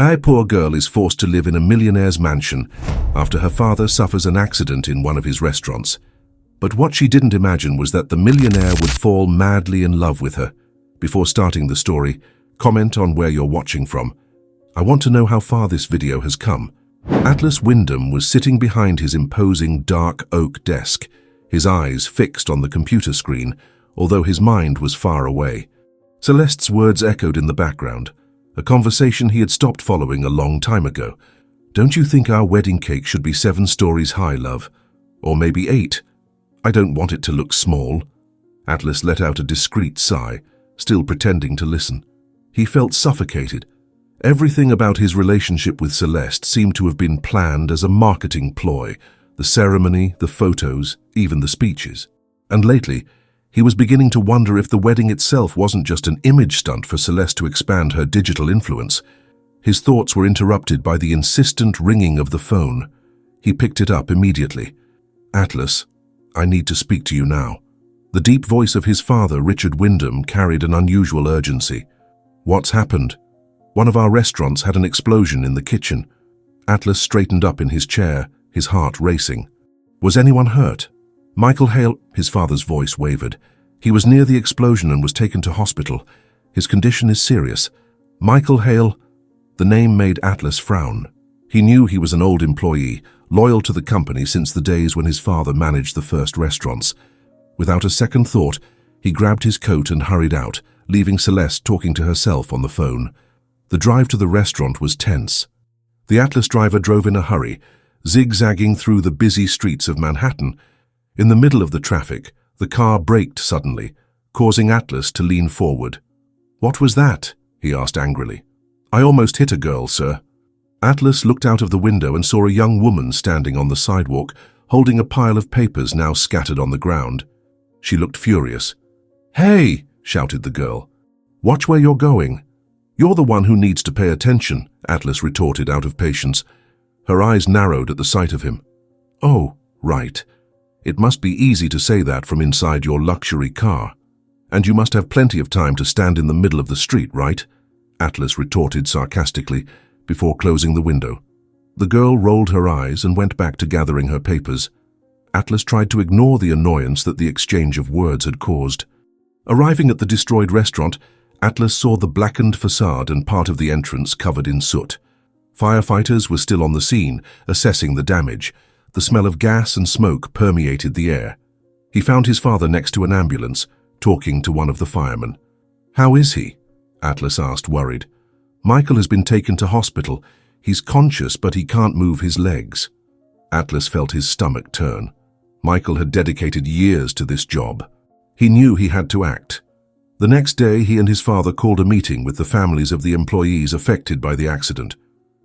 A poor girl is forced to live in a millionaire's mansion after her father suffers an accident in one of his restaurants. But what she didn't imagine was that the millionaire would fall madly in love with her. Before starting the story, comment on where you're watching from. I want to know how far this video has come. Atlas Wyndham was sitting behind his imposing dark oak desk, his eyes fixed on the computer screen, although his mind was far away. Celeste's words echoed in the background, a conversation he had stopped following a long time ago. Don't you think our wedding cake should be 7 stories high, love? Or maybe 8? I don't want it to look small. Atlas let out a discreet sigh, still pretending to listen. He felt suffocated. Everything about his relationship with Celeste seemed to have been planned as a marketing ploy, the ceremony, the photos, even the speeches. And lately, he was beginning to wonder if the wedding itself wasn't just an image stunt for Celeste to expand her digital influence. His thoughts were interrupted by the insistent ringing of the phone. He picked it up immediately. Atlas, I need to speak to you now. The deep voice of his father, Richard Wyndham, carried an unusual urgency. What's happened? One of our restaurants had an explosion in the kitchen. Atlas straightened up in his chair, his heart racing. Was anyone hurt? Michael Hale, his father's voice wavered. He was near the explosion and was taken to hospital. His condition is serious. Michael Hale, the name made Atlas frown. He knew he was an old employee, loyal to the company since the days when his father managed the first restaurants. Without a second thought, he grabbed his coat and hurried out, leaving Celeste talking to herself on the phone. The drive to the restaurant was tense. The Atlas driver drove in a hurry, zigzagging through the busy streets of Manhattan. In the middle of the traffic, the car braked suddenly, causing Atlas to lean forward. "What was that?" he asked angrily. "I almost hit a girl, sir." Atlas looked out of the window and saw a young woman standing on the sidewalk, holding a pile of papers now scattered on the ground. She looked furious. "Hey!" shouted the girl. "Watch where you're going." "You're the one who needs to pay attention," Atlas retorted out of patience. Her eyes narrowed at the sight of him. "Oh, right. It must be easy to say that from inside your luxury car. And you must have plenty of time to stand in the middle of the street, right?" Atlas retorted sarcastically before closing the window. The girl rolled her eyes and went back to gathering her papers. Atlas tried to ignore the annoyance that the exchange of words had caused. Arriving at the destroyed restaurant, Atlas saw the blackened facade and part of the entrance covered in soot. Firefighters were still on the scene, assessing the damage. The smell of gas and smoke permeated the air. He found his father next to an ambulance, talking to one of the firemen. "How is he?" Atlas asked, worried. "Michael has been taken to hospital. He's conscious, but he can't move his legs." Atlas felt his stomach turn. Michael had dedicated years to this job. He knew he had to act. The next day, he and his father called a meeting with the families of the employees affected by the accident.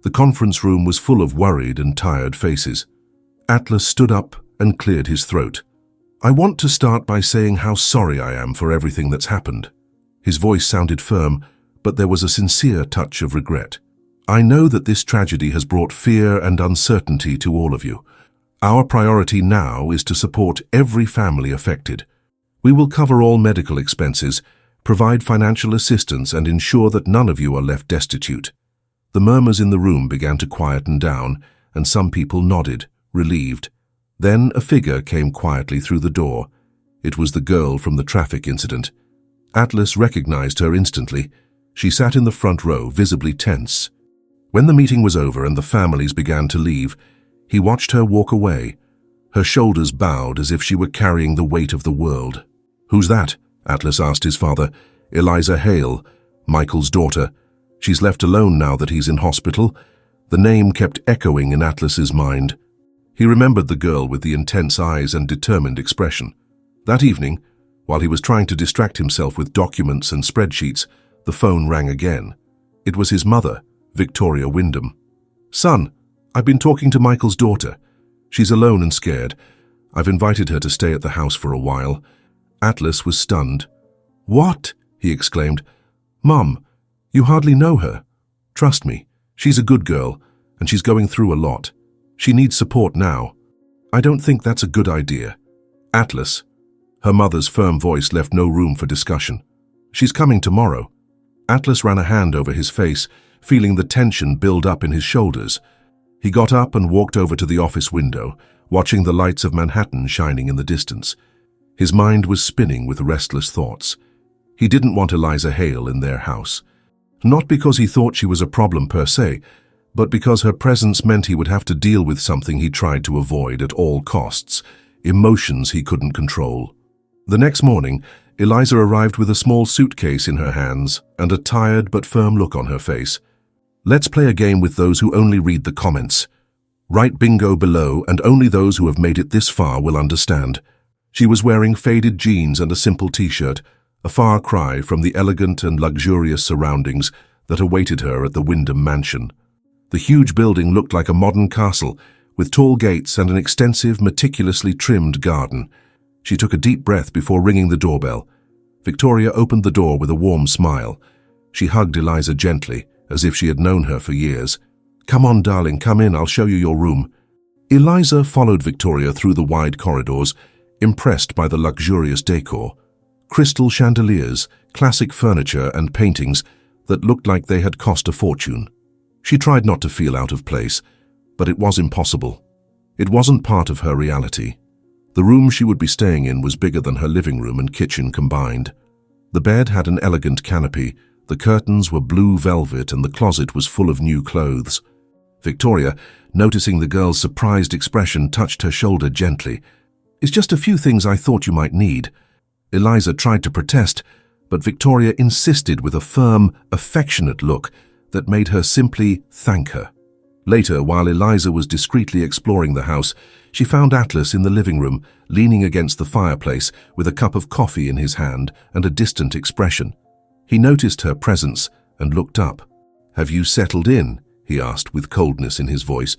The conference room was full of worried and tired faces. Atlas stood up and cleared his throat. "I want to start by saying how sorry I am for everything that's happened." His voice sounded firm, but there was a sincere touch of regret. "I know that this tragedy has brought fear and uncertainty to all of you. Our priority now is to support every family affected. We will cover all medical expenses, provide financial assistance, and ensure that none of you are left destitute." The murmurs in the room began to quieten down, and some people nodded, relieved. Then a figure came quietly through the door. It was the girl from the traffic incident. Atlas recognized her instantly. She sat in the front row, visibly tense. When the meeting was over and the families began to leave, he watched her walk away. Her shoulders bowed as if she were carrying the weight of the world. "Who's that?" Atlas asked his father. "Eliza Hale, Michael's daughter. She's left alone now that he's in hospital." The name kept echoing in Atlas's mind. He remembered the girl with the intense eyes and determined expression. That evening, while he was trying to distract himself with documents and spreadsheets, the phone rang again. It was his mother, Victoria Wyndham. "Son, I've been talking to Michael's daughter. She's alone and scared. I've invited her to stay at the house for a while." Atlas was stunned. "What?" he exclaimed. "Mum, you hardly know her. Trust me, she's a good girl, and she's going through a lot. She needs support now." "I don't think that's a good idea." "Atlas." Her mother's firm voice left no room for discussion. "She's coming tomorrow." Atlas ran a hand over his face, feeling the tension build up in his shoulders. He got up and walked over to the office window, watching the lights of Manhattan shining in the distance. His mind was spinning with restless thoughts. He didn't want Eliza Hale in their house. Not because he thought she was a problem per se, but because her presence meant he would have to deal with something he tried to avoid at all costs, emotions he couldn't control. The next morning, Eliza arrived with a small suitcase in her hands and a tired but firm look on her face. Let's play a game with those who only read the comments. Write bingo below, and only those who have made it this far will understand. She was wearing faded jeans and a simple t-shirt, a far cry from the elegant and luxurious surroundings that awaited her at the Wyndham mansion. The huge building looked like a modern castle, with tall gates and an extensive, meticulously trimmed garden. She took a deep breath before ringing the doorbell. Victoria opened the door with a warm smile. She hugged Eliza gently, as if she had known her for years. "Come on, darling, come in, I'll show you your room." Eliza followed Victoria through the wide corridors, impressed by the luxurious decor. Crystal chandeliers, classic furniture and paintings that looked like they had cost a fortune. She tried not to feel out of place, but it was impossible. It wasn't part of her reality. The room she would be staying in was bigger than her living room and kitchen combined. The bed had an elegant canopy, the curtains were blue velvet, and the closet was full of new clothes. Victoria, noticing the girl's surprised expression, touched her shoulder gently. "It's just a few things I thought you might need." Eliza tried to protest, but Victoria insisted with a firm, affectionate look that made her simply thank her. Later, while Eliza was discreetly exploring the house, she found Atlas in the living room, leaning against the fireplace with a cup of coffee in his hand and a distant expression. He noticed her presence and looked up. "Have you settled in?" he asked with coldness in his voice.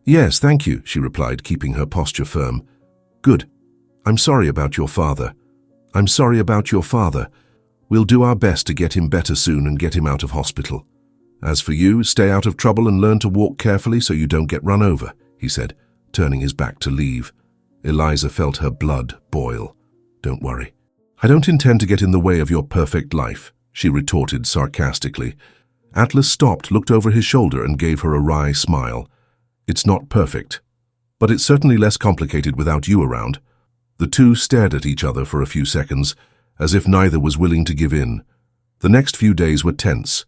"Yes, thank you," she replied, keeping her posture firm. "Good. I'm sorry about your father." "I'm sorry about your father. We'll do our best to get him better soon and get him out of hospital. As for you, stay out of trouble and learn to walk carefully so you don't get run over," he said, turning his back to leave. Eliza felt her blood boil. "Don't worry. I don't intend to get in the way of your perfect life," she retorted sarcastically. Atlas stopped, looked over his shoulder, and gave her a wry smile. "It's not perfect, but it's certainly less complicated without you around." The two stared at each other for a few seconds, as if neither was willing to give in. The next few days were tense.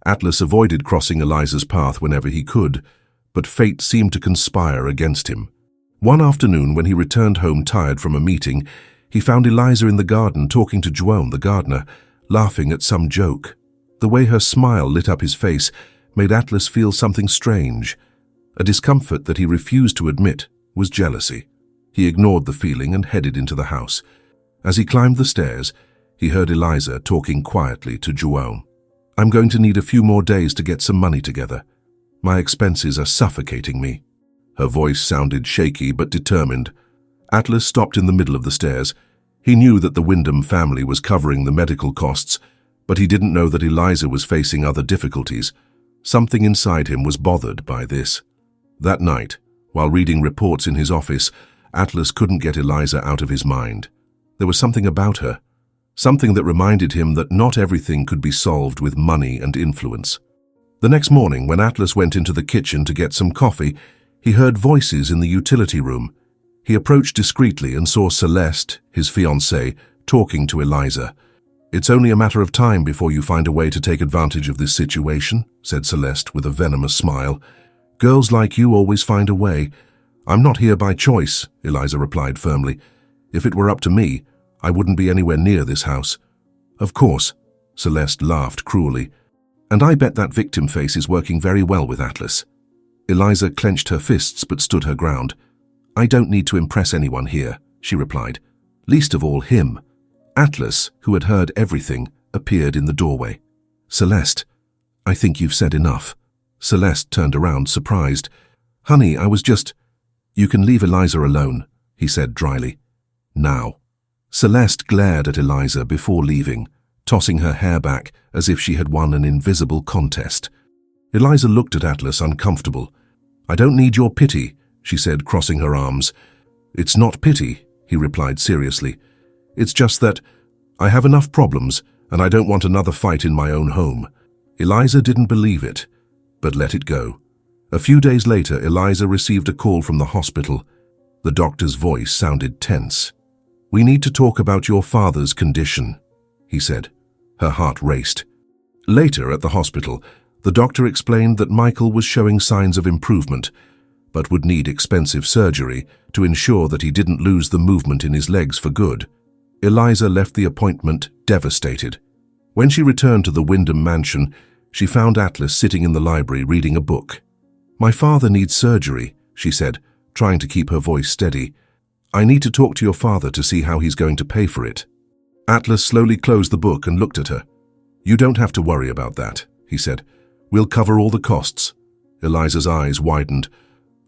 Atlas avoided crossing Eliza's path whenever he could, but fate seemed to conspire against him. One afternoon, when he returned home tired from a meeting, he found Eliza in the garden talking to Joan, the gardener, laughing at some joke. The way her smile lit up his face made Atlas feel something strange. A discomfort that he refused to admit was jealousy. He ignored the feeling and headed into the house. As he climbed the stairs, he heard Eliza talking quietly to Joan. "I'm going to need a few more days to get some money together. My expenses are suffocating me." Her voice sounded shaky but determined. Atlas stopped in the middle of the stairs. He knew that the Wyndham family was covering the medical costs, but he didn't know that Eliza was facing other difficulties. Something inside him was bothered by this. That night, while reading reports in his office, Atlas couldn't get Eliza out of his mind. There was something about her, something that reminded him that not everything could be solved with money and influence. The next morning, when Atlas went into the kitchen to get some coffee, he heard voices in the utility room. He approached discreetly and saw Celeste, his fiancée, talking to Eliza. "It's only a matter of time before you find a way to take advantage of this situation," said Celeste with a venomous smile. "Girls like you always find a way." "I'm not here by choice," Eliza replied firmly. "If it were up to me, I wouldn't be anywhere near this house." "Of course," Celeste laughed cruelly. "And I bet that victim face is working very well with Atlas." Eliza clenched her fists but stood her ground. "I don't need to impress anyone here," she replied. "Least of all him." Atlas, who had heard everything, appeared in the doorway. "Celeste, I think you've said enough." Celeste turned around, surprised. "Honey, I was just—" "You can leave Eliza alone," he said dryly. "Now." Celeste glared at Eliza before leaving, tossing her hair back as if she had won an invisible contest. Eliza looked at Atlas, uncomfortable. "I don't need your pity," she said, crossing her arms. "It's not pity," he replied seriously. "It's just that I have enough problems, and I don't want another fight in my own home." Eliza didn't believe it, but let it go. A few days later, Eliza received a call from the hospital. The doctor's voice sounded tense. "We need to talk about your father's condition," he said. Her heart raced. Later at the hospital, the doctor explained that Michael was showing signs of improvement, but would need expensive surgery to ensure that he didn't lose the movement in his legs for good. Eliza left the appointment devastated. When she returned to the Wyndham mansion, she found Atlas sitting in the library reading a book. "My father needs surgery," she said, trying to keep her voice steady. "I need to talk to your father to see how he's going to pay for it." Atlas slowly closed the book and looked at her. "You don't have to worry about that," he said. "We'll cover all the costs." Eliza's eyes widened.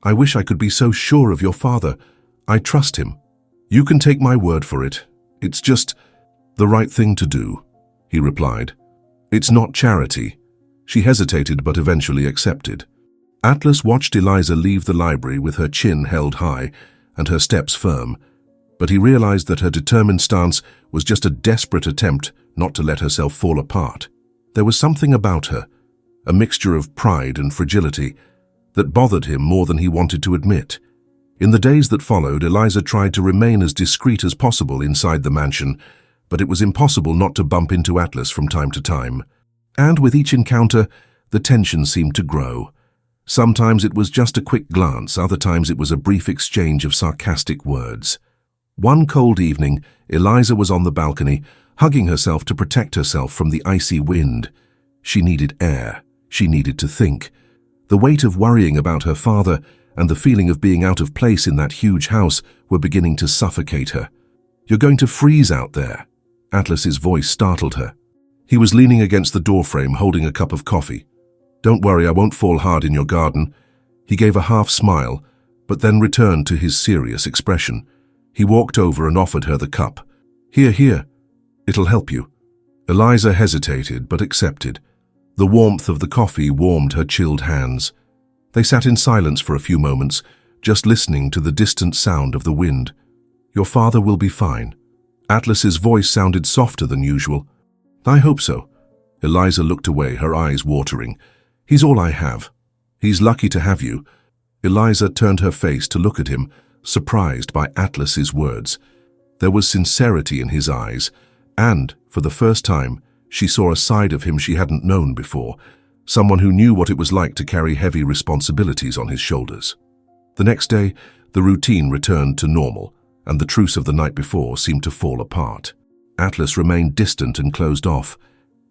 "I wish I could be so sure of your father. I trust him." "You can take my word for it. It's just the right thing to do," he replied. "It's not charity." She hesitated but eventually accepted. Atlas watched Eliza leave the library with her chin held high and her steps firm, but he realized that her determined stance was just a desperate attempt not to let herself fall apart. There was something about her, a mixture of pride and fragility, that bothered him more than he wanted to admit. In the days that followed, Eliza tried to remain as discreet as possible inside the mansion, but it was impossible not to bump into Atlas from time to time. And with each encounter, the tension seemed to grow. Sometimes it was just a quick glance, other times it was a brief exchange of sarcastic words. One cold evening, Eliza was on the balcony, hugging herself to protect herself from the icy wind. She needed air. She needed to think. The weight of worrying about her father and the feeling of being out of place in that huge house were beginning to suffocate her. "You're going to freeze out there." Atlas's voice startled her. He was leaning against the doorframe, holding a cup of coffee. "Don't worry, I won't fall hard in your garden." He gave a half smile, but then returned to his serious expression. He walked over and offered her the cup. Here. It'll help you." Eliza hesitated, but accepted. The warmth of the coffee warmed her chilled hands. They sat in silence for a few moments, just listening to the distant sound of the wind. "Your father will be fine." Atlas's voice sounded softer than usual. "I hope so." Eliza looked away, her eyes watering. "He's all I have. He's lucky to have you." Eliza turned her face to look at him, surprised by Atlas's words. There was sincerity in his eyes, and, for the first time, she saw a side of him she hadn't known before, someone who knew what it was like to carry heavy responsibilities on his shoulders. The next day, the routine returned to normal, and the truce of the night before seemed to fall apart. Atlas remained distant and closed off,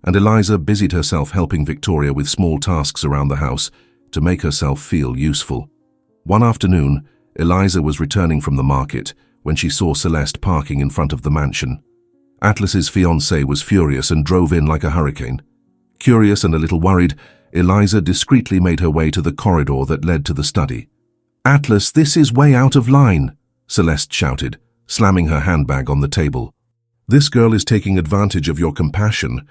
and Eliza busied herself helping Victoria with small tasks around the house to make herself feel useful. One afternoon, Eliza was returning from the market when she saw Celeste parking in front of the mansion. Atlas's fiancée was furious and drove in like a hurricane. Curious and a little worried, Eliza discreetly made her way to the corridor that led to the study. "Atlas, this is way out of line," Celeste shouted, slamming her handbag on the table. "This girl is taking advantage of your compassion.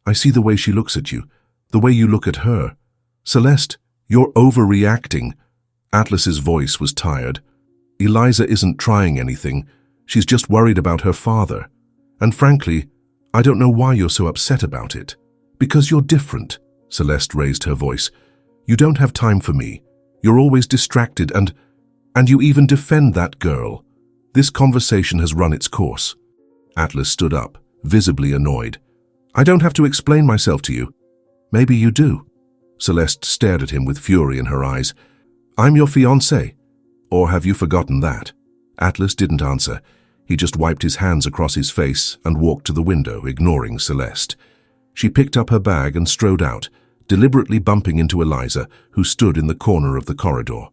I see the way she looks at you, the way you look at her. Celeste, you're overreacting." Atlas's voice was tired. "Eliza isn't trying anything. She's just worried about her father. And frankly, I don't know why you're so upset about it." "Because you're different," Celeste raised her voice. "You don't have time for me. You're always distracted and you even defend that girl. This conversation has run its course." Atlas stood up, visibly annoyed. "I don't have to explain myself to you." "Maybe you do." Celeste stared at him with fury in her eyes. "I'm your fiancé. Or have you forgotten that?" Atlas didn't answer. He just wiped his hands across his face and walked to the window, ignoring Celeste. She picked up her bag and strode out, deliberately bumping into Eliza, who stood in the corner of the corridor.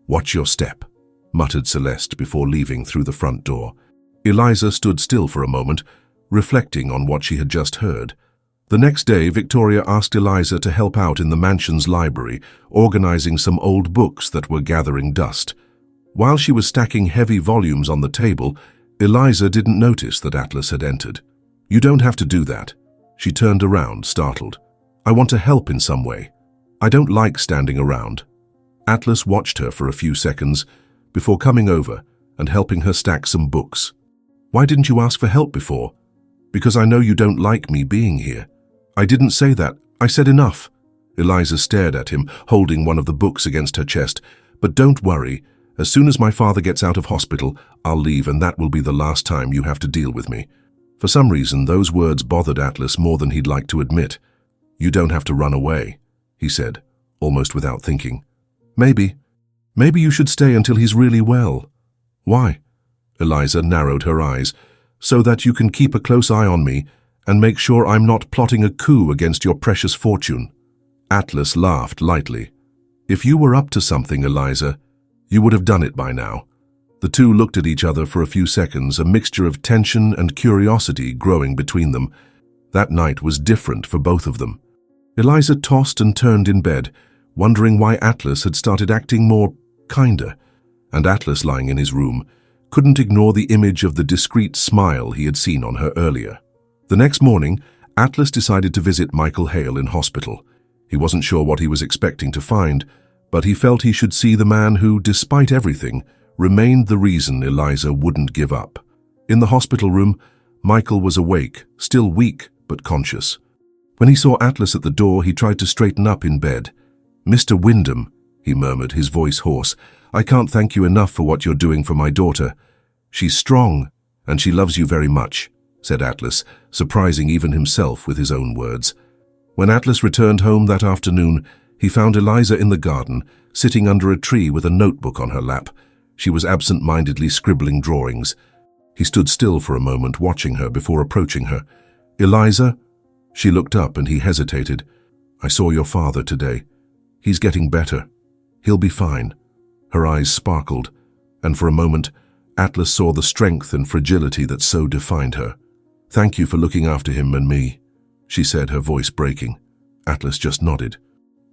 "Watch your step," muttered Celeste before leaving through the front door. Eliza stood still for a moment, reflecting on what she had just heard. The next day, Victoria asked Eliza to help out in the mansion's library, organizing some old books that were gathering dust. While she was stacking heavy volumes on the table, Eliza didn't notice that Atlas had entered. "You don't have to do that." She turned around, startled. "I want to help in some way. I don't like standing around." Atlas watched her for a few seconds before coming over and helping her stack some books. "Why didn't you ask for help before?" "Because I know you don't like me being here." "I didn't say that. I said enough. Eliza stared at him, holding one of the books against her chest. But don't worry. As soon as my father gets out of hospital, I'll leave, and that will be the last time you have to deal with me. For some reason, those words bothered Atlas more than he'd like to admit. You don't have to run away, he said, almost without thinking. Maybe you should stay until he's really well. Why? Eliza narrowed her eyes. So that you can keep a close eye on me and make sure I'm not plotting a coup against your precious fortune. Atlas laughed lightly. If you were up to something, Eliza, you would have done it by now. The two looked at each other for a few seconds, a mixture of tension and curiosity growing between them. That night was different for both of them. Eliza tossed and turned in bed, wondering why Atlas had started acting more kinder, and Atlas, lying in his room, couldn't ignore the image of the discreet smile he had seen on her earlier. The next morning, Atlas decided to visit Michael Hale in hospital. He wasn't sure what he was expecting to find, but he felt he should see the man who, despite everything, remained the reason Eliza wouldn't give up. In the hospital room, Michael was awake, still weak but conscious. When he saw Atlas at the door, he tried to straighten up in bed. "Mr. Wyndham," he murmured, his voice hoarse, "I can't thank you enough for what you're doing for my daughter. She's strong, and she loves you very much," said Atlas, surprising even himself with his own words. When Atlas returned home that afternoon, he found Eliza in the garden, sitting under a tree with a notebook on her lap. She was absent-mindedly scribbling drawings. He stood still for a moment, watching her before approaching her. "Eliza?" She looked up and he hesitated. "I saw your father today. He's getting better. He'll be fine." Her eyes sparkled, and for a moment, Atlas saw the strength and fragility that so defined her. "Thank you for looking after him and me," she said, her voice breaking. Atlas just nodded.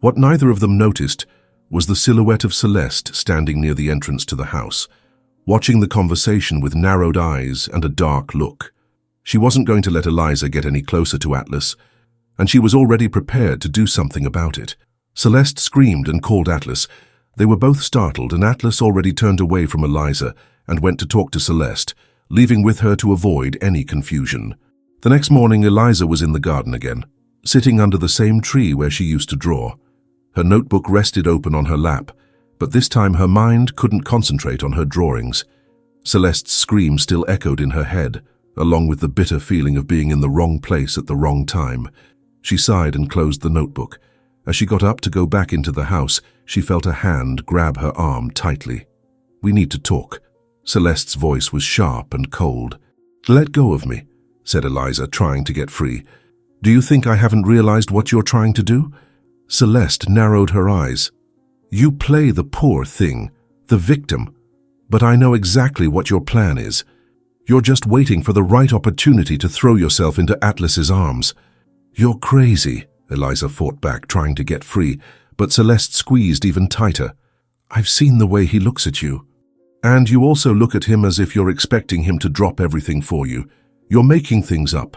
What neither of them noticed was the silhouette of Celeste standing near the entrance to the house, watching the conversation with narrowed eyes and a dark look. She wasn't going to let Eliza get any closer to Atlas, and she was already prepared to do something about it. Celeste screamed and called Atlas. They were both startled, and Atlas already turned away from Eliza and went to talk to Celeste, leaving with her to avoid any confusion. The next morning, Eliza was in the garden again, sitting under the same tree where she used to draw. Her notebook rested open on her lap, but this time her mind couldn't concentrate on her drawings. Celeste's scream still echoed in her head, along with the bitter feeling of being in the wrong place at the wrong time. She sighed and closed the notebook. As she got up to go back into the house, she felt a hand grab her arm tightly. "We need to talk." Celeste's voice was sharp and cold. "Let go of me," said Eliza, trying to get free. "Do you think I haven't realized what you're trying to do?" Celeste narrowed her eyes. "You play the poor thing, the victim, but I know exactly what your plan is. You're just waiting for the right opportunity to throw yourself into Atlas's arms." "You're crazy," Eliza fought back, trying to get free, but Celeste squeezed even tighter. "I've seen the way he looks at you. And you also look at him as if you're expecting him to drop everything for you. You're making things up.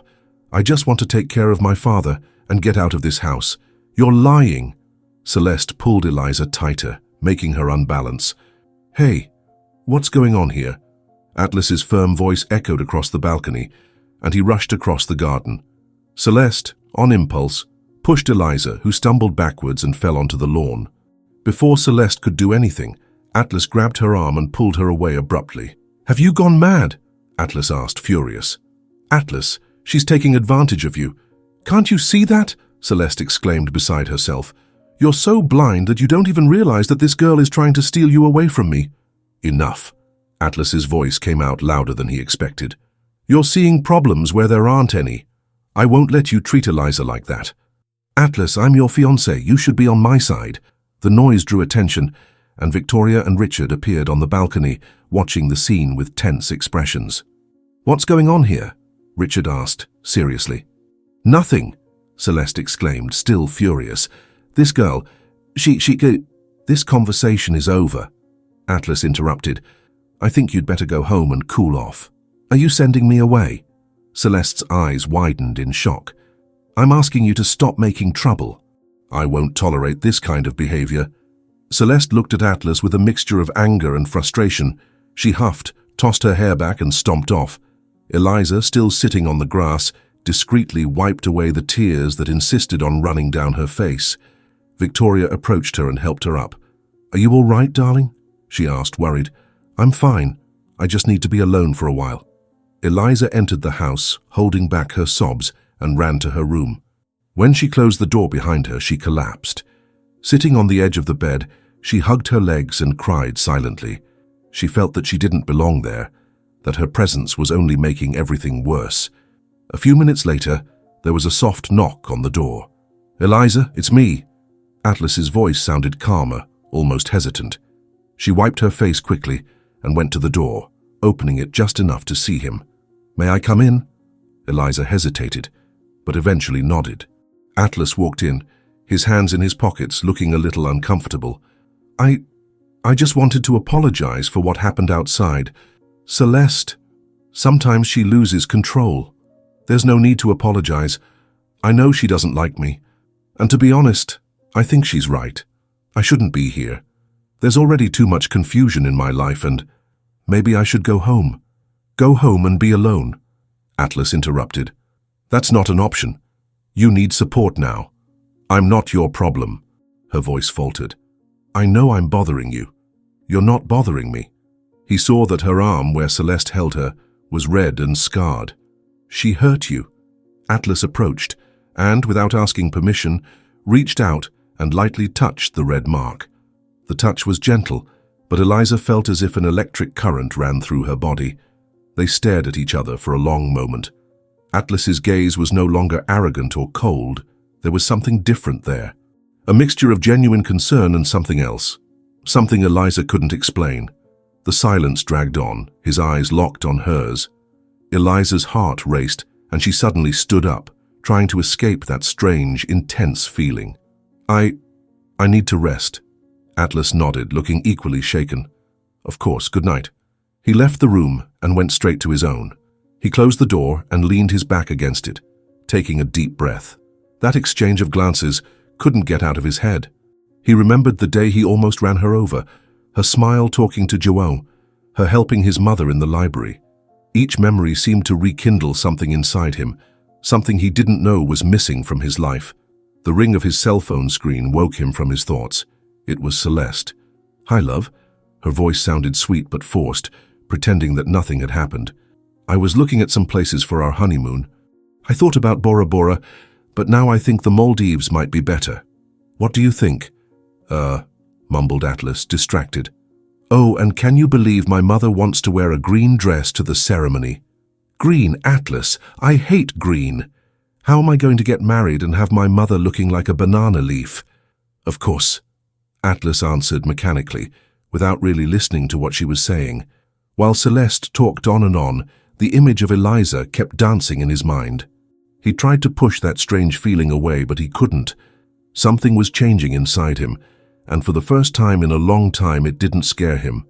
I just want to take care of my father and get out of this house. You're lying." Celeste pulled Eliza tighter, making her unbalance. "Hey, what's going on here?" Atlas's firm voice echoed across the balcony, and he rushed across the garden. Celeste, on impulse, pushed Eliza, who stumbled backwards and fell onto the lawn. Before Celeste could do anything, Atlas grabbed her arm and pulled her away abruptly. "Have you gone mad?" Atlas asked, furious. "Atlas, she's taking advantage of you. Can't you see that?" Celeste exclaimed beside herself. "You're so blind that you don't even realize that this girl is trying to steal you away from me." "Enough." Atlas's voice came out louder than he expected. "You're seeing problems where there aren't any. I won't let you treat Eliza like that. Atlas, I'm your fiancé. You should be on my side." The noise drew attention, and Victoria and Richard appeared on the balcony, watching the scene with tense expressions. "What's going on here?" Richard asked, seriously. "Nothing," Celeste exclaimed, still furious. "This girl, this conversation is over." Atlas interrupted. "I think you'd better go home and cool off." "Are you sending me away?" Celeste's eyes widened in shock. "I'm asking you to stop making trouble." "I won't tolerate this kind of behavior." Celeste looked at Atlas with a mixture of anger and frustration. She huffed, tossed her hair back and stomped off. Eliza, still sitting on the grass, discreetly wiped away the tears that insisted on running down her face. Victoria approached her and helped her up. "Are you all right, darling?" she asked, worried. "I'm fine. I just need to be alone for a while." Eliza entered the house, holding back her sobs, and ran to her room. When she closed the door behind her, she collapsed. Sitting on the edge of the bed, she hugged her legs and cried silently. She felt that she didn't belong there, that her presence was only making everything worse. A few minutes later, there was a soft knock on the door. "Eliza, it's me." Atlas's voice sounded calmer, almost hesitant. She wiped her face quickly and went to the door, opening it just enough to see him. "May I come in?" Eliza hesitated, but eventually nodded. Atlas walked in, his hands in his pockets, looking a little uncomfortable. I just wanted to apologize for what happened outside. Celeste, sometimes she loses control. There's no need to apologize. I know she doesn't like me. And to be honest, I think she's right. I shouldn't be here. There's already too much confusion in my life, and maybe I should go home. Go home and be alone." Atlas interrupted. "That's not an option. You need support now. I'm not your problem." Her voice faltered. "I know I'm bothering you. You're not bothering me." He saw that her arm, where Celeste held her, was red and scarred. "She hurt you." Atlas approached and, without asking permission, reached out and lightly touched the red mark. The touch was gentle, but Eliza felt as if an electric current ran through her body. They stared at each other for a long moment. Atlas's gaze was no longer arrogant or cold. There was something different there. A mixture of genuine concern and something else. Something Eliza couldn't explain. The silence dragged on, his eyes locked on hers. Eliza's heart raced, and she suddenly stood up, trying to escape that strange, intense feeling. I need to rest." Atlas nodded, looking equally shaken. "Of course, good night." He left the room and went straight to his own. He closed the door and leaned his back against it, taking a deep breath. That exchange of glances couldn't get out of his head. He remembered the day he almost ran her over, her smile talking to João, her helping his mother in the library. Each memory seemed to rekindle something inside him, something he didn't know was missing from his life. The ring of his cell phone screen woke him from his thoughts. It was Celeste. "Hi, love." Her voice sounded sweet but forced, pretending that nothing had happened. "I was looking at some places for our honeymoon. I thought about Bora Bora, but now I think the Maldives might be better. What do you think?" Mumbled Atlas, distracted. "Oh, and can you believe my mother wants to wear a green dress to the ceremony?" "Green, Atlas, I hate green. How am I going to get married and have my mother looking like a banana leaf?" "Of course," Atlas answered mechanically, without really listening to what she was saying. While Celeste talked on and on, the image of Eliza kept dancing in his mind. He tried to push that strange feeling away, but he couldn't. Something was changing inside him, and for the first time in a long time it didn't scare him.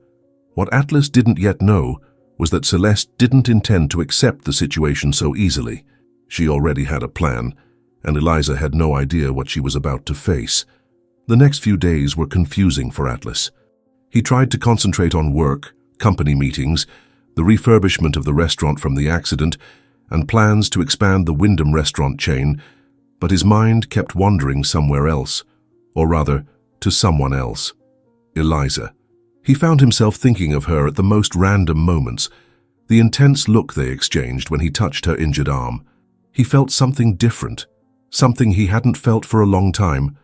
What Atlas didn't yet know was that Celeste didn't intend to accept the situation so easily. She already had a plan, and Eliza had no idea what she was about to face. The next few days were confusing for Atlas. He tried to concentrate on work, company meetings, the refurbishment of the restaurant from the accident, and plans to expand the Wyndham restaurant chain, but his mind kept wandering somewhere else, or rather, to someone else. Eliza. He found himself thinking of her at the most random moments, the intense look they exchanged when he touched her injured arm. He felt something different, something he hadn't felt for a long time,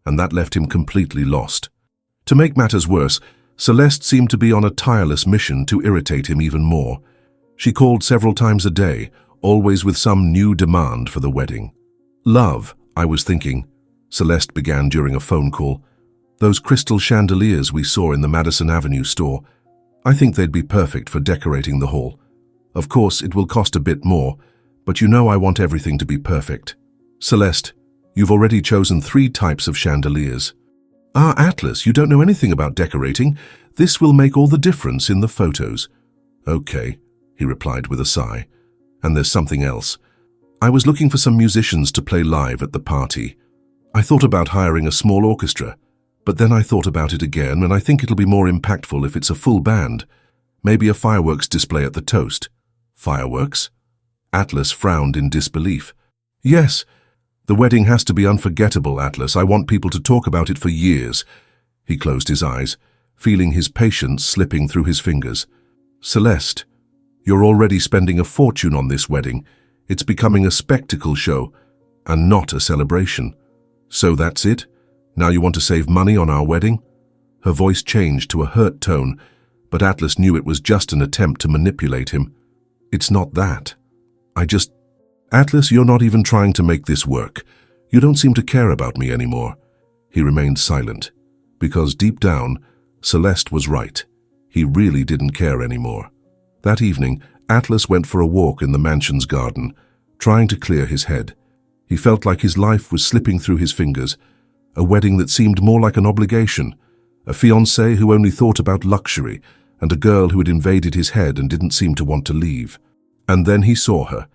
and that left him completely lost. To make matters worse, Celeste seemed to be on a tireless mission to irritate him even more. She called several times a day, always with some new demand for the wedding. "Love, I was thinking," Celeste began during a phone call. "Those crystal chandeliers we saw in the Madison Avenue store, I think they'd be perfect for decorating the hall. Of course, it will cost a bit more, but you know I want everything to be perfect. Celeste, you've already chosen 3 types of chandeliers." "Ah, Atlas, you don't know anything about decorating. This will make all the difference in the photos." "Okay," he replied with a sigh. "And there's something else. I was looking for some musicians to play live at the party. I thought about hiring a small orchestra, but then I thought about it again, and I think it'll be more impactful if it's a full band. Maybe a fireworks display at the toast." "Fireworks?" Atlas frowned in disbelief. Yes, the wedding has to be unforgettable, Atlas. I want people to talk about it for years. He closed his eyes, feeling his patience slipping through his fingers. Celeste, you're already spending a fortune on this wedding. It's becoming a spectacle show, and not a celebration. So that's it? Now you want to save money on our wedding? Her voice changed to a hurt tone, but Atlas knew it was just an attempt to manipulate him. It's not that. Atlas, you're not even trying to make this work. You don't seem to care about me anymore. He remained silent, because deep down, Celeste was right. He really didn't care anymore. That evening, Atlas went for a walk in the mansion's garden, trying to clear his head. He felt like his life was slipping through his fingers, a wedding that seemed more like an obligation, a fiancé who only thought about luxury, and a girl who had invaded his head and didn't seem to want to leave. And then he saw her.